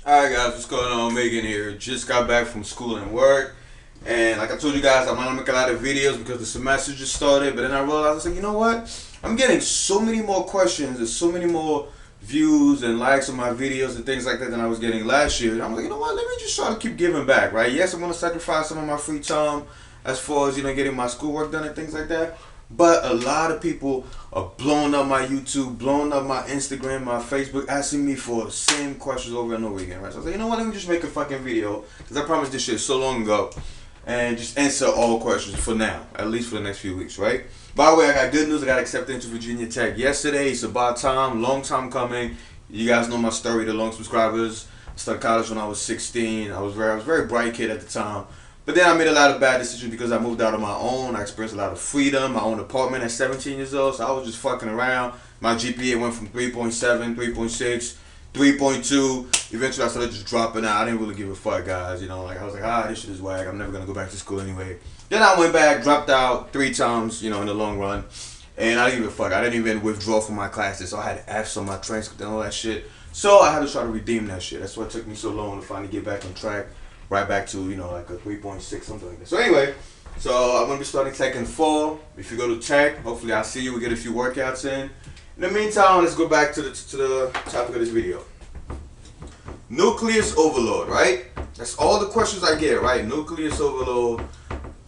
Alright guys, what's going on? Megan here. Just got back from school and work. And like I told you guys, I'm gonna make a lot of videos because the semester just started. But then I realized, I was like, you know what? I'm getting so many more questions and so many more views and likes on my videos and things like that than I was getting last year. And I'm like, you know what? Let me just try to keep giving back, right? Yes, I'm gonna sacrifice some of my free time as far as, getting my schoolwork done and things like that. But a lot of people are blowing up my YouTube, blowing up my Instagram, my Facebook, asking me for the same questions over and over again, right? So I was like, you know what, let me just make a fucking video, because I promised this shit so long ago, and just answer all questions for now, at least for the next few weeks, right? By the way, I got good news. I got accepted into Virginia Tech yesterday. It's about time, long time coming. You guys know my story, the long subscribers. I started college when I was 16. I was a very bright kid at the time. But then I made a lot of bad decisions because I moved out on my own. I experienced a lot of freedom, my own apartment at 17 years old. So I was just fucking around. My GPA went from 3.7, 3.6, 3.2. Eventually I started just dropping out. I didn't really give a fuck, guys. I was like, this shit is whack. I'm never going to go back to school anyway. Then I went back, dropped out 3 times, in the long run. And I didn't give a fuck. I didn't even withdraw from my classes. So I had F's on my transcript and all that shit. So I had to try to redeem that shit. That's why it took me so long to finally get back on track. Right back to, like a 3.6, something like that. So anyway, I'm going to be starting Tech in fall. If you go to Tech, hopefully I'll see you. We get a few workouts in. In the meantime, let's go back to the topic of this video. Nucleus Overload, right? That's all the questions I get, right? Nucleus Overload.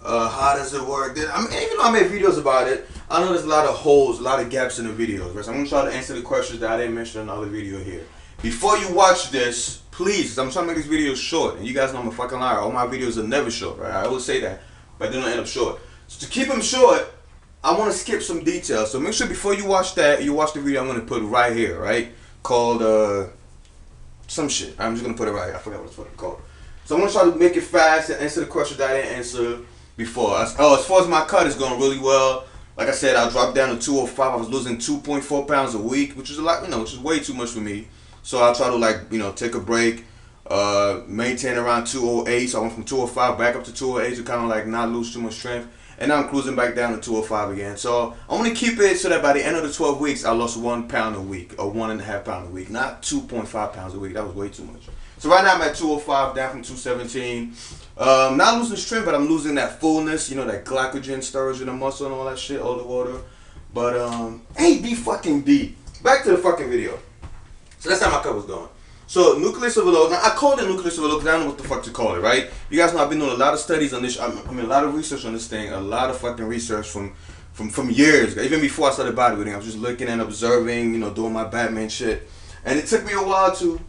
How does it work? I mean, even though I made videos about it, I know there's a lot of holes, a lot of gaps in the videos, right? So I'm going to try to answer the questions that I didn't mention in another video here. Before you watch this, please, because I'm trying to make these videos short, and you guys know I'm a fucking liar. All my videos are never short, right? I always say that, but they don't end up short. So to keep them short, I want to skip some details. So make sure before you watch that, you watch the video I'm going to put right here, right? Called, some shit. I'm just going to put it right here. I forgot what it's fucking called. So I'm going to try to make it fast and answer the question that I didn't answer before. As far as my cut, it's going really well. Like I said, I dropped down to 205. I was losing 2.4 pounds a week, which is a lot, which is way too much for me. So I'll try to take a break, maintain around 208. So I went from 205 back up to 208 to kind of like not lose too much strength. And now I'm cruising back down to 205 again. So I'm going to keep it so that by the end of the 12 weeks, I lost 1 pound a week or 1.5 pounds a week, not 2.5 pounds a week. That was way too much. So right now I'm at 205, down from 217. Not losing strength, but I'm losing that fullness, that glycogen storage in the muscle and all that shit, all the water. But A, B fucking D. Back to the fucking video. So that's how my cut was going. So Nucleus Overload. Now I called it Nucleus Overload because I don't know what the fuck to call it, right? You guys know I've been doing a lot of studies on this. I mean, a lot of research on this thing. A lot of fucking research from years. Even before I started bodybuilding, I was just looking and observing, doing my Batman shit. And it took me a while to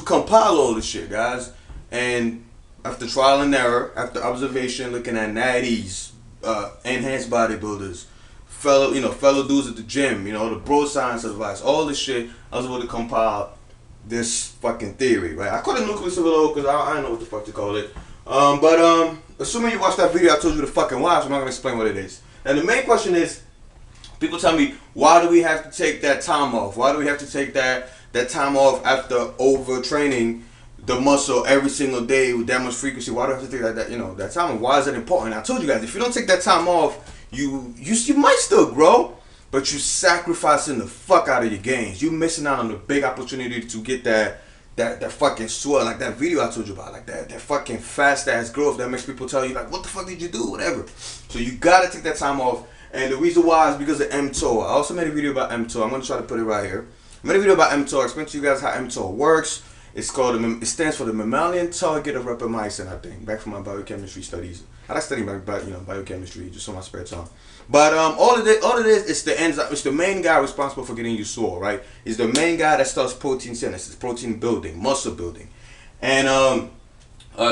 compile all this shit, guys. And after trial and error, after observation, looking at natties, enhanced bodybuilders, fellow dudes at the gym, the bro science advice, all this shit, I was able to compile this fucking theory, right? I call it Nucleus Overload because I don't know what the fuck to call it. But assuming you watched that video I told you to fucking watch, I'm not going to explain what it is. And the main question is, people tell me, why do we have to take that time off? Why do we have to take that time off after overtraining the muscle every single day with that much frequency? Why do we have to take that time off? Why is that important? I told you guys, if you don't take that time off, you might still grow, but you sacrificing the fuck out of your gains. You missing out on the big opportunity to get that fucking swell, like that video I told you about, like that fucking fast ass growth that makes people tell you like, what the fuck did you do, whatever. So you gotta take that time off, and the reason why is because of mTOR. I also made a video about mTOR. I'm gonna try to put it right here. I made a video about mTOR. I explained to you guys how mTOR works. It stands for the mammalian target of rapamycin, I think, back from my biochemistry studies. I like studying biochemistry just on my spare time. But all it is, it's the enzyme. It's the main guy responsible for getting you sore, right? It's the main guy that starts protein synthesis, protein building, muscle building. And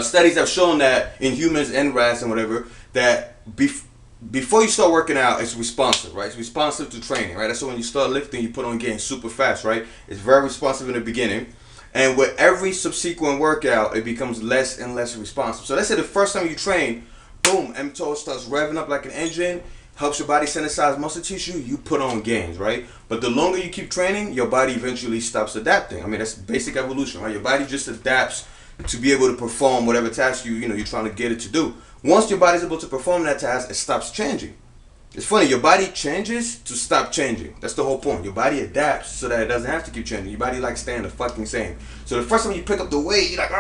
studies have shown that in humans and rats and whatever, that before you start working out, it's responsive, right? It's responsive to training, right? That's why when you start lifting, you put on gains super fast, right? It's very responsive in the beginning. And with every subsequent workout, it becomes less and less responsive. So let's say the first time you train, boom, mTOR starts revving up like an engine, helps your body synthesize muscle tissue, you put on gains, right? But the longer you keep training, your body eventually stops adapting. I mean, that's basic evolution, right? Your body just adapts to be able to perform whatever task you're trying to get it to do. Once your body's able to perform that task, it stops changing. It's funny, your body changes to stop changing. That's the whole point. Your body adapts so that it doesn't have to keep changing. Your body likes staying the fucking same. So the first time you pick up the weight, you're like,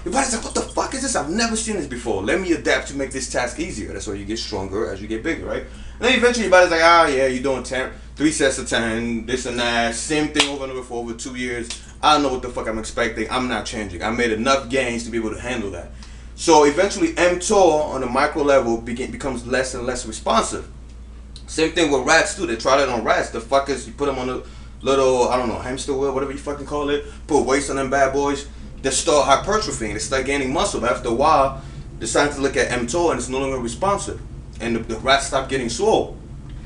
your body's like, what the fuck is this? I've never seen this before. Let me adapt to make this task easier. That's why you get stronger as you get bigger, right? And then eventually your body's like, yeah, you're doing 3 sets of 10, this and that, same thing over and over for over 2 years. I don't know what the fuck I'm expecting. I'm not changing. I made enough gains to be able to handle that. So eventually mTOR on the micro level becomes less and less responsive. Same thing with rats too. They tried it on rats. The fuckers, you put them on a little, I don't know, hamster wheel, whatever you fucking call it. Put weights on them bad boys. They start hypertrophying. They start gaining muscle. But after a while, they started to look at mTOR and it's no longer responsive. And the rats stop getting swole.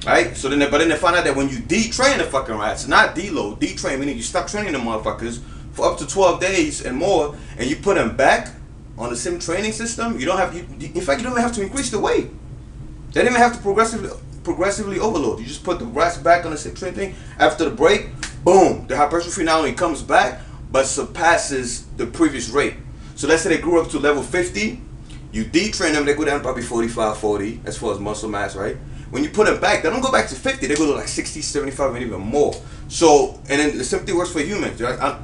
Right? So then they find out that when you detrain the fucking rats, not deload, detrain, meaning you stop training the motherfuckers for up to 12 days and more, and you put them back on the same training system, in fact, you don't even have to increase the weight. They don't even have to progressively overload. You just put the rats back on the same training thing. After the break, boom, the hypertrophy not only comes back, but surpasses the previous rate. So let's say they grew up to level 50, you detrain them, they go down probably 45, 40, as far as muscle mass, right? When you put them back, they don't go back to 50, they go to like 60, 75, and even more. So, and then the same thing works for humans, right?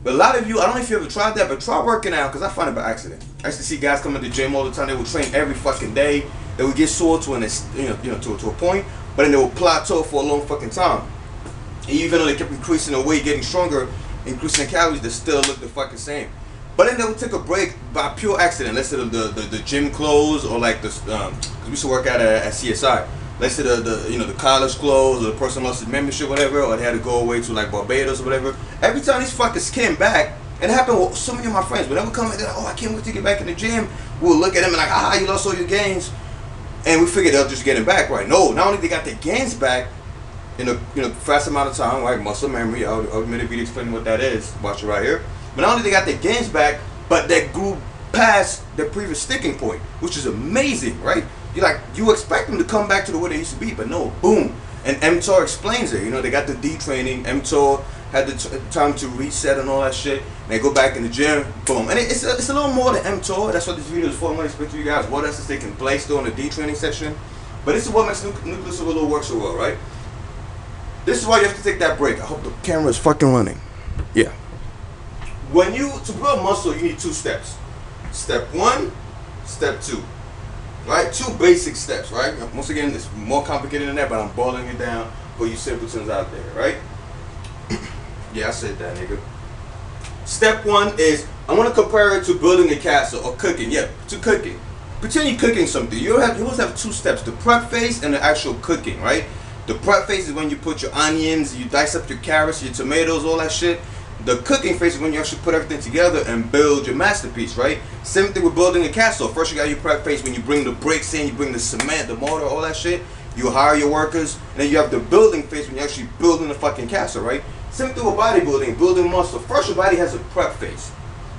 But a lot of you, I don't know if you ever tried that, but try working out, because I find it by accident. I used to see guys come to the gym all the time, they would train every fucking day, they would get sore to a point, but then they would plateau for a long fucking time. And even though they kept increasing the weight, getting stronger, increasing the calories, they still look the fucking same. But then they would take a break by pure accident. Let's say the gym closed, or like this, because we used to work out at CSI. Let's say the college closed, or the person lost his membership, whatever, or they had to go away to like Barbados or whatever. Every time these fuckers came back, and it happened with so many of my friends. When they would come in, they're like, oh, I can't wait to get back in the gym. We'll look at them and like, you lost all your gains, and we figured they'll just get it back, right? No, not only they got their gains back in a fast amount of time, right? Muscle memory. I'll made a video explaining what that is. Watch it right here. But not only they got their gains back, but they grew past their previous sticking point, which is amazing, right? You expect them to come back to the way they used to be, but no, boom. And mTOR explains it. They got the detraining. mTOR had the time to reset and all that shit. And they go back in the gym, boom. And it's a little more than mTOR. That's what this video is for. I'm going to explain to you guys what else is taking place during the detraining session. But this is what makes Nucleus Overload work so well, right? This is why you have to take that break. I hope the camera is fucking running. Yeah. To build muscle, you need 2 steps. Step 1, step 2. Right? 2 basic steps, right? Once again, it's more complicated than that, but I'm boiling it down for you simpletons out there, right? Yeah, I said that, nigga. Step 1 is, I want to compare it to building a castle or cooking. Yeah, to cooking. Pretend you're cooking something. You always have 2 steps, the prep phase and the actual cooking, right? The prep phase is when you put your onions, you dice up your carrots, your tomatoes, all that shit. The cooking phase is when you actually put everything together and build your masterpiece, right? Same thing with building a castle. First you got your prep phase when you bring the bricks in, you bring the cement, the mortar, all that shit. You hire your workers, and then you have the building phase when you're actually building the fucking castle, right? Same thing with bodybuilding, building muscle. First your body has a prep phase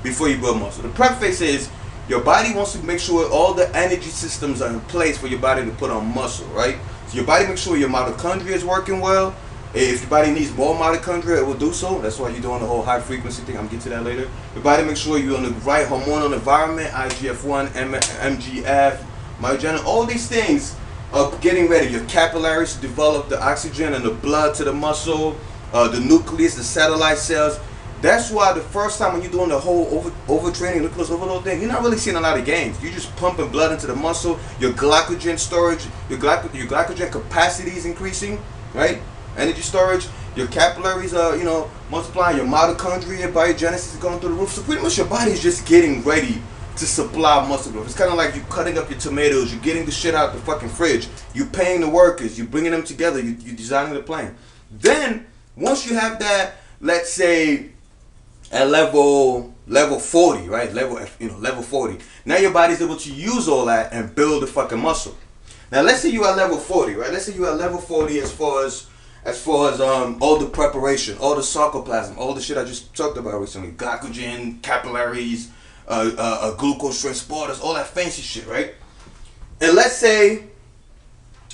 before you build muscle. The prep phase is your body wants to make sure all the energy systems are in place for your body to put on muscle, right? So your body makes sure your mitochondria is working well. If your body needs more mitochondria, it will do so. That's why you're doing the whole high frequency thing. I'm going to get to that later. Your body makes sure you're in the right hormonal environment, IGF-1, MGF, myogenin, all these things are getting ready. Your capillaries to develop the oxygen and the blood to the muscle, the nucleus, the satellite cells. That's why the first time when you're doing the whole overtraining, nucleus overload thing, you're not really seeing a lot of gains. You're just pumping blood into the muscle. Your glycogen storage, your glycogen capacity is increasing, right? Energy storage, your capillaries are, multiplying, your mitochondria, biogenesis is going through the roof. So pretty much your body is just getting ready to supply muscle growth. It's kind of like you cutting up your tomatoes, you're getting the shit out the fucking fridge, you're paying the workers, you're bringing them together, you're designing the plan. Then, once you have that, let's say, at level 40, right? Level 40. Now your body's able to use all that and build the fucking muscle. Now let's say you're at level 40, right? Let's say you're at level 40 as far as all the preparation, all the sarcoplasm, all the shit I just talked about recently, glycogen, capillaries, glucose transporters, all that fancy shit, right? And let's say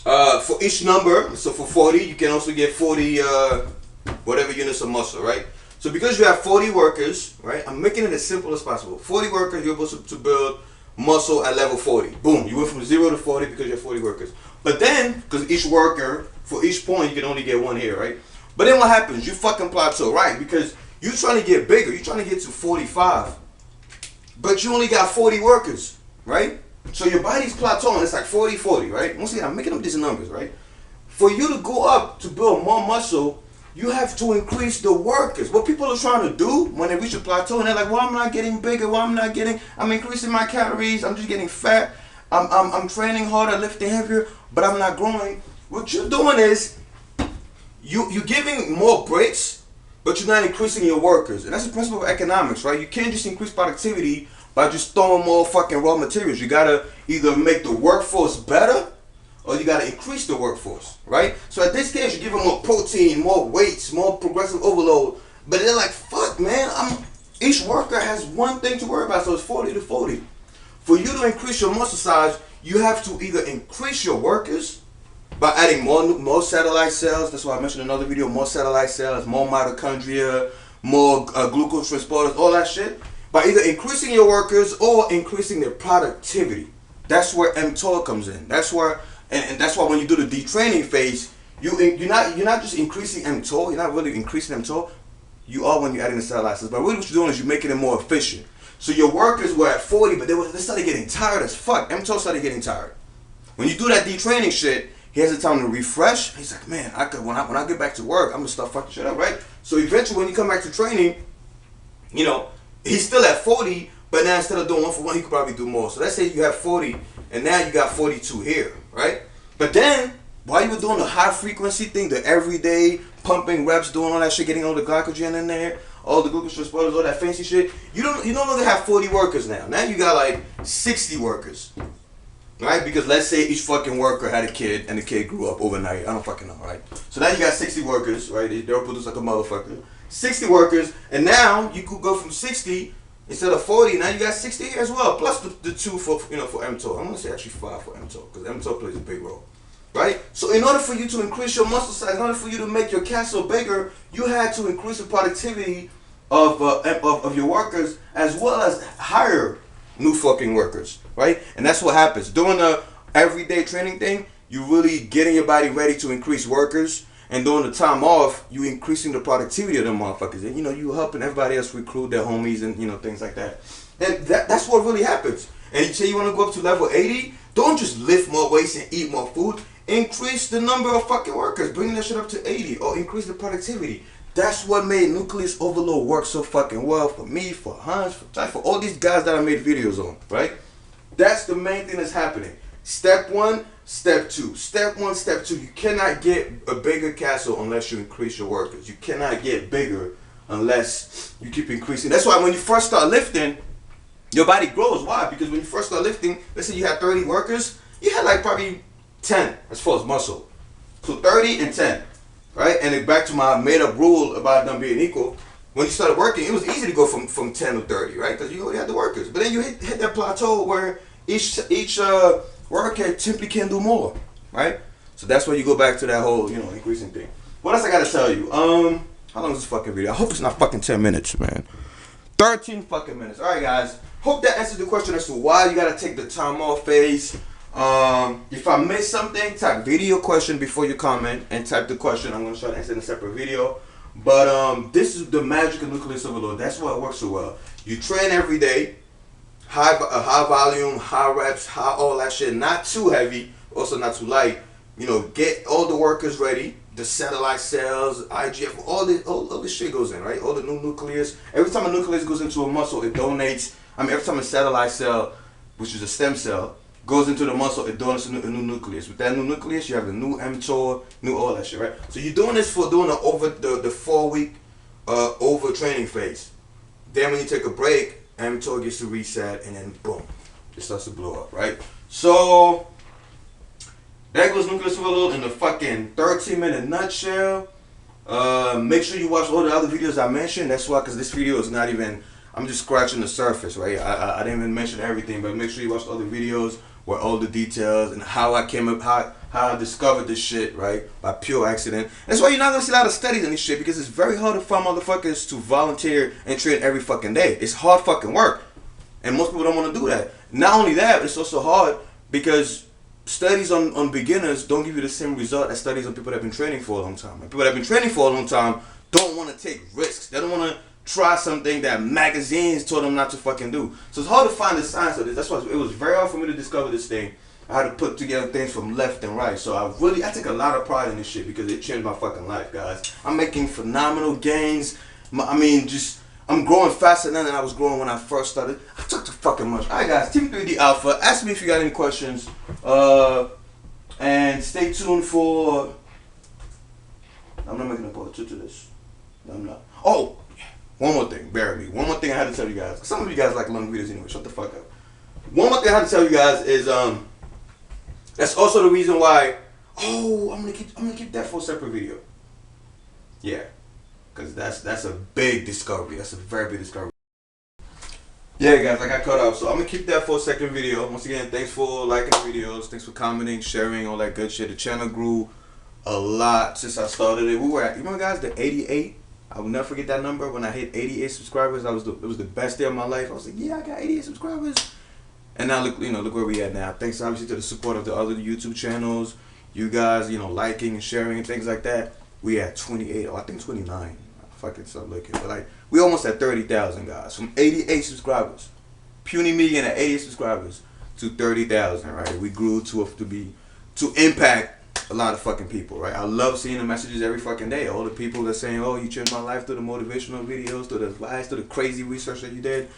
for each number, so for 40, you can also get 40 whatever units of muscle, right? So because you have 40 workers, right? I'm making it as simple as possible. 40 workers, you're able to build muscle at level 40. Boom, you went from 0 to 40 because you have 40 workers. But then, because each worker, for each point, you can only get one here, right? But then what happens? You fucking plateau, right? Because you're trying to get bigger. You're trying to get to 45. But you only got 40 workers, right? So your body's plateauing. It's like 40-40, right? Once again, I'm making up these numbers, right? For you to go up to build more muscle, you have to increase the workers. What people are trying to do when they reach a plateau and they're like, well, I'm not getting bigger. Well, I'm increasing my calories. I'm just getting fat. I'm training harder, lifting heavier, but I'm not growing. What you're doing is you're giving more breaks, but you're not increasing your workers. And that's the principle of economics, right? You can't just increase productivity by just throwing more fucking raw materials. You gotta either make the workforce better or you gotta increase the workforce, right? So at this case, you're giving more protein, more weights, more progressive overload. But they're like, fuck, man, each worker has one thing to worry about, so it's 40-40. For you to increase your muscle size, you have to either increase your workers by adding more satellite cells. That's why I mentioned in another video, more satellite cells, more mitochondria, more glucose transporters, all that shit. By either increasing your workers or increasing their productivity. That's where mTOR comes in. That's where, and that's why when you do the detraining phase, you're not just increasing mTOR. You're not really increasing mTOR. You are when you're adding the satellite cells. But really, what you're doing is you're making it more efficient. So your workers were at 40, but they started getting tired as fuck. mTOR started getting tired. When you do that detraining shit, he has the time to refresh. He's like, man, when I get back to work, I'm gonna start fucking shit up, right? So eventually, when you come back to training, you know, he's still at 40, but now instead of doing 1 for 1, he could probably do more. So let's say you have 40, and now you got 42 here, right? But then, while you were doing the high frequency thing, the everyday pumping reps, doing all that shit, getting all the glycogen in there, all the glucose transporters, all that fancy shit, you no longer have 40 workers now. Now you got like 60 workers, right? Because let's say each fucking worker had a kid, and the kid grew up overnight. I don't fucking know, right? So now you got 60 workers, right? They'll produce like a motherfucker. 60 workers, and now you could go from 60 instead of 40. Now you got 60 here as well, plus the 2 for for mTOR. I'm gonna say actually 5 for mTOR because mTOR plays a big role, right? So in order for you to increase your muscle size, in order for you to make your castle bigger, you had to increase the productivity of your workers as well as hire new fucking workers, right? And that's what happens doing the everyday training thing. You really getting your body ready to increase workers. And during the time off, you increasing the productivity of them motherfuckers. And, you helping everybody else recruit their homies and, things like that. And that's what really happens. And you say you want to go up to level 80, don't just lift more weights and eat more food. Increase the number of fucking workers. Bring that shit up to 80 or increase the productivity. That's what made Nucleus Overload work so fucking well for me, for Hans, for Ty, for all these guys that I made videos on, right? That's the main thing that's happening. Step 1, step 2. Step 1, step 2. You cannot get a bigger castle unless you increase your workers. You cannot get bigger unless you keep increasing. That's why when you first start lifting, your body grows. Why? Because when you first start lifting, let's say you had 30 workers, you had like probably 10 as far as muscle. So 30 and 10, right? And then back to my made-up rule about them being equal. When you started working, it was easy to go from 10 to 30, right? Because you already had the workers. But then you hit that plateau where each worker simply can't do more, right? So that's where you go back to that whole, increasing thing. What else I gotta tell you? How long is this fucking video? I hope it's not fucking 10 minutes, man. 13 fucking minutes. All right, guys. Hope that answers the question as to why you gotta take the time off phase. If I missed something, type video question before you comment and type the question. I'm gonna try to answer in a separate video. But this is the magic of Nucleus Overload. That's why it works so well. You train every day. High volume, high reps, all that shit. Not too heavy, also not too light. Get all the workers ready. The satellite cells, IGF, all this shit goes in, right? All the new nucleus. Every time a nucleus goes into a muscle, it donates. Every time a satellite cell, which is a stem cell, goes into the muscle, it donates a new nucleus. With that new nucleus, you have a new mTOR, new all that shit, right? So you're doing this for doing the 4-week over-training phase. Then when you take a break, mTOR gets to reset, and then boom, it starts to blow up, right? So there goes Nucleus Overload in the fucking 13-minute nutshell. Make sure you watch all the other videos I mentioned. That's why, because this video is not even, I'm just scratching the surface, right? I didn't even mention everything, but make sure you watch the other videos where all the details and how I came up, how I discovered this shit, right? By pure accident. That's why you're not gonna see a lot of studies on this shit, because it's very hard to find motherfuckers to volunteer and train every fucking day. It's hard fucking work. And most people don't want to do that. Not only that, it's also hard because studies on beginners don't give you the same result as studies on people that have been training for a long time. Like, people that have been training for a long time don't want to take risks. They don't want to try something that magazines told them not to fucking do. So it's hard to find the science of this. That's why it was very hard for me to discover this thing. I had to put together things from left and right. So I take a lot of pride in this shit because it changed my fucking life, guys. I'm making phenomenal gains. I'm growing faster now than I was growing when I first started. I talk too fucking much. Alright, guys, Team 3DAlpha. Ask me if you got any questions. And stay tuned for... I'm not making a part two to this. No, I'm not. Oh! One more thing. Bear with me. One more thing I had to tell you guys. Some of you guys like long videos anyway. Shut the fuck up. One more thing I had to tell you guys is... that's also the reason why... Oh, I'm gonna keep that for a separate video. Yeah. Because that's a big discovery. That's a very big discovery. Yeah, guys, I got cut off. So I'm going to keep that for a second video. Once again, thanks for liking the videos. Thanks for commenting, sharing, all that good shit. The channel grew a lot since I started it. We were at, you remember, guys, the 88? I will never forget that number. When I hit 88 subscribers, it was the best day of my life. I was like, yeah, I got 88 subscribers. And now, look where we at now. Thanks, obviously, to the support of the other YouTube channels. You guys, liking and sharing and things like that. We at 28, I think 29. Fucking stop looking, but like we almost at 30,000 guys from 88 subscribers. Puny million at 88 subscribers to 30,000. Right, we grew to impact a lot of fucking people. Right, I love seeing the messages every fucking day. All the people that saying, "Oh, you changed my life," through the motivational videos, through the advice, through the crazy research that you did.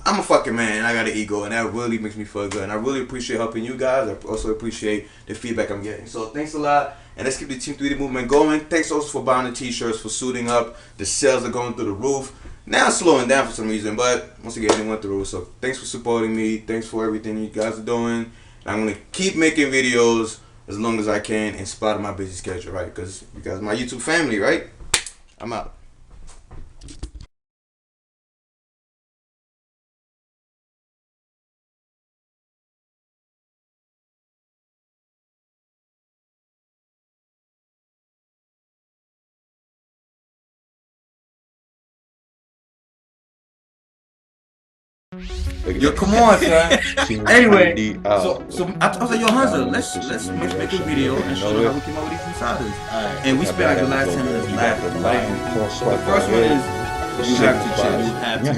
I'm a fucking man. I got an ego, and that really makes me feel good. And I really appreciate helping you guys. I also appreciate the feedback I'm getting. So thanks a lot. And let's keep the Team 3D movement going. Thanks also for buying the t-shirts, for suiting up. The sales are going through the roof. Now it's slowing down for some reason, but once again, it went through. So thanks for supporting me. Thanks for everything you guys are doing. And I'm going to keep making videos as long as I can in spite of my busy schedule, right? Because you guys are my YouTube family, right? I'm out. Yo, come on, son. Anyway, so I was like, yo, Hansa, let's make a video and show them how we came up with these insiders. And we spent like the last 10 minutes laughing. The first one is you have to chill.